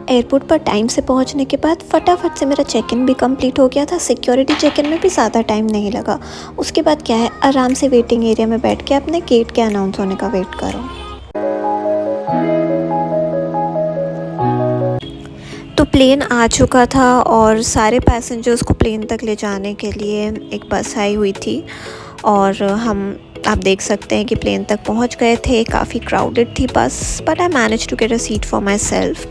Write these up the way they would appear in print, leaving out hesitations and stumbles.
Airport पर time से पहुंचने के बाद फटाफट से मेरा चेक इन भी कंप्लीट हो गया था। सिक्योरिटी चेक इन में भी ज़्यादा टाइम नहीं लगा। उसके बाद क्या है, आराम से वेटिंग एरिया में बैठ के अपने गेट के अनाउंस होने का वेट करो। तो प्लेन आ चुका था और सारे पैसेंजर्स को प्लेन तक ले जाने के लिए एक बस आई हुई थी और आप देख सकते हैं कि प्लेन तक पहुंच गए थे। काफ़ी क्राउडेड थी bus, but I manage to get a seat for myself.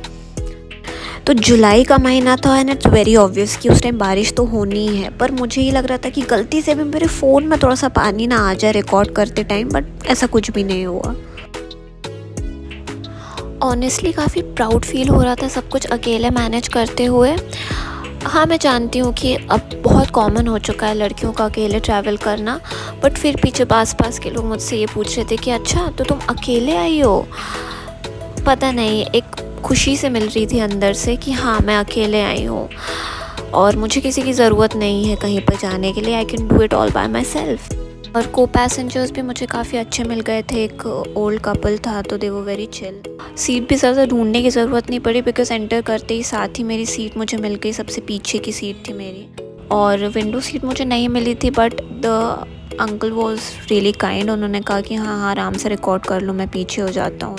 तो जुलाई का महीना था एंड इट्स वेरी ऑब्वियस कि उस टाइम बारिश तो होनी ही है, पर मुझे ये लग रहा था कि गलती से भी मेरे फ़ोन में थोड़ा सा पानी ना आ जाए रिकॉर्ड करते टाइम, बट ऐसा कुछ भी नहीं हुआ। ऑनेस्टली काफ़ी प्राउड फील हो रहा था सब कुछ अकेले मैनेज करते हुए। हाँ, मैं जानती हूँ कि अब बहुत कॉमन हो चुका है लड़कियों का अकेले ट्रैवल करना, बट फिर पीछे पास के लोग मुझसे ये पूछ रहे थे कि अच्छा तो तुम अकेले आई हो। पता नहीं, एक खुशी से मिल रही थी अंदर से कि हाँ मैं अकेले आई हूँ और मुझे किसी की ज़रूरत नहीं है कहीं पर जाने के लिए। I can do it all bye my self. और को पैसेंजर्स भी मुझे काफ़ी अच्छे मिल गए थे। एक ओल्ड कपल था तो दे वो वेरी चिल। सीट भी ज़्यादा ढूंढने की ज़रूरत नहीं पड़ी बिकॉज एंटर करते ही साथ ही मेरी सीट मुझे मिल गई। सबसे पीछे की सीट थी मेरी और विंडो सीट मुझे नहीं मिली थी, but the uncle was really kind. उन्होंने कहा कि हाँ आराम से रिकॉर्ड कर लो, मैं पीछे हो जाता हूँ।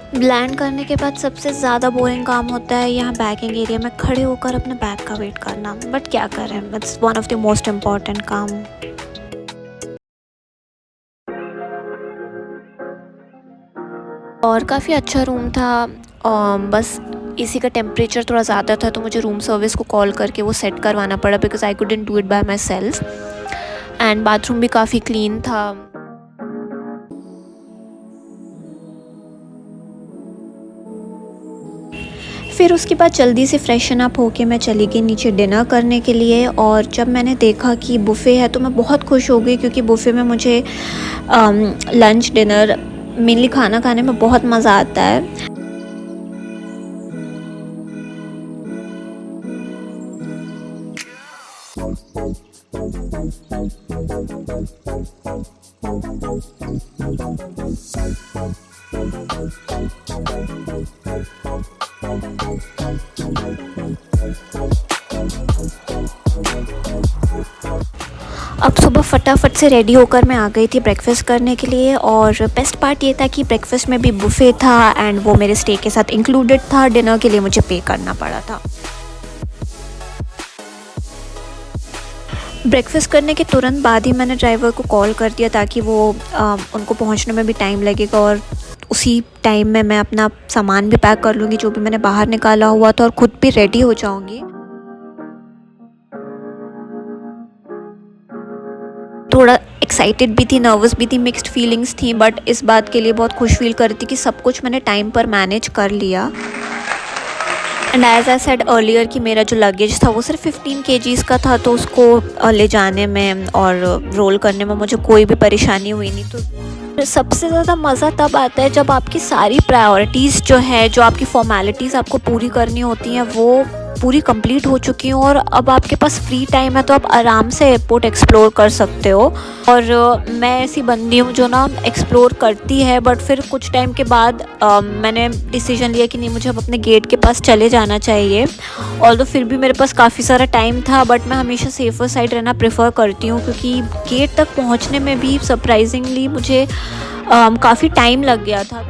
तो लैंड करने के बाद सबसे ज़्यादा बोरिंग काम होता है यहाँ बैगिंग एरिया में खड़े होकर अपने बैग का वेट करना, बट क्या करें, it's one of the most important काम। और काफ़ी अच्छा रूम था, बस एसी का टेम्परेचर थोड़ा ज़्यादा था तो मुझे रूम सर्विस को कॉल करके वो सेट करवाना पड़ा because I couldn't do it by my self. And bathroom भी काफ़ी क्लीन था। फिर उसके बाद जल्दी से फ्रेशन अप होके मैं चली गई नीचे डिनर करने के लिए। और जब मैंने देखा कि बुफ़े है तो मैं बहुत खुश हो गई क्योंकि बुफ़े में मुझे लंच डिनर मेनली खाना खाने में बहुत मज़ा आता है। अब सुबह फटाफट से रेडी होकर मैं आ गई थी ब्रेकफास्ट करने के लिए। और बेस्ट पार्ट ये था कि ब्रेकफास्ट में भी बुफ़े था एंड वो मेरे स्टे के साथ इंक्लूडेड था। डिनर के लिए मुझे पे करना पड़ा था। ब्रेकफास्ट करने के तुरंत बाद ही मैंने ड्राइवर को कॉल कर दिया ताकि वो उनको पहुंचने में भी टाइम लगेगा और उसी टाइम में मैं अपना सामान भी पैक कर लूँगी जो भी मैंने बाहर निकाला हुआ था और ख़ुद भी रेडी हो जाऊँगी। थोड़ा एक्साइटेड भी थी, नर्वस भी थी, मिक्स्ड फीलिंग्स थी, बट इस बात के लिए बहुत खुश फील कर रही थी कि सब कुछ मैंने टाइम पर मैनेज कर लिया। And as I said earlier कि मेरा जो लगेज था वो सिर्फ 15 kgs का था तो उसको ले जाने में और रोल करने में मुझे कोई भी परेशानी हुई नहीं। तो सबसे ज़्यादा मज़ा तब आता है जब आपकी सारी प्रायोरिटीज़ जो है, जो आपकी फॉर्मेलिटीज़ आपको पूरी करनी होती हैं वो पूरी कंप्लीट हो चुकी हूँ और अब आपके पास फ्री टाइम है तो आप आराम से एयरपोर्ट एक्सप्लोर कर सकते हो। और मैं ऐसी बंदी हूँ जो ना एक्सप्लोर करती है, बट फिर कुछ टाइम के बाद मैंने डिसीजन लिया कि नहीं, मुझे अब अपने गेट के पास चले जाना चाहिए। और तो फिर भी मेरे पास काफ़ी सारा टाइम था, बट मैं हमेशा सेफ़र साइड रहना प्रेफर करती हूँ क्योंकि गेट तक पहुँचने में भी सरप्राइजिंगली मुझे काफ़ी टाइम लग गया था।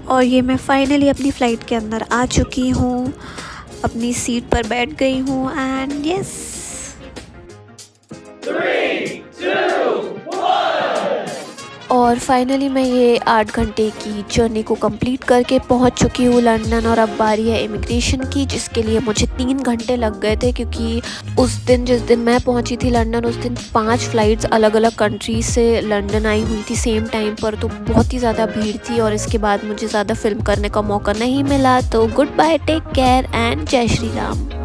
और ये मैं फाइनली अपनी फ़्लाइट के अंदर आ चुकी हूँ, अपनी सीट पर बैठ गई हूँ एंड यस। और फाइनली मैं ये 8 घंटे की जर्नी को कंप्लीट करके पहुंच चुकी हूँ लंदन। और अब बारी है इमिग्रेशन की, जिसके लिए मुझे 3 घंटे लग गए थे क्योंकि उस दिन जिस दिन मैं पहुंची थी लंदन उस दिन 5 फ़्लाइट्स अलग अलग कंट्रीज से लंदन आई हुई थी सेम टाइम पर। तो बहुत ही ज़्यादा भीड़ थी और इसके बाद मुझे ज़्यादा फिल्म करने का मौका नहीं मिला। तो good bye, take care and जय श्री राम।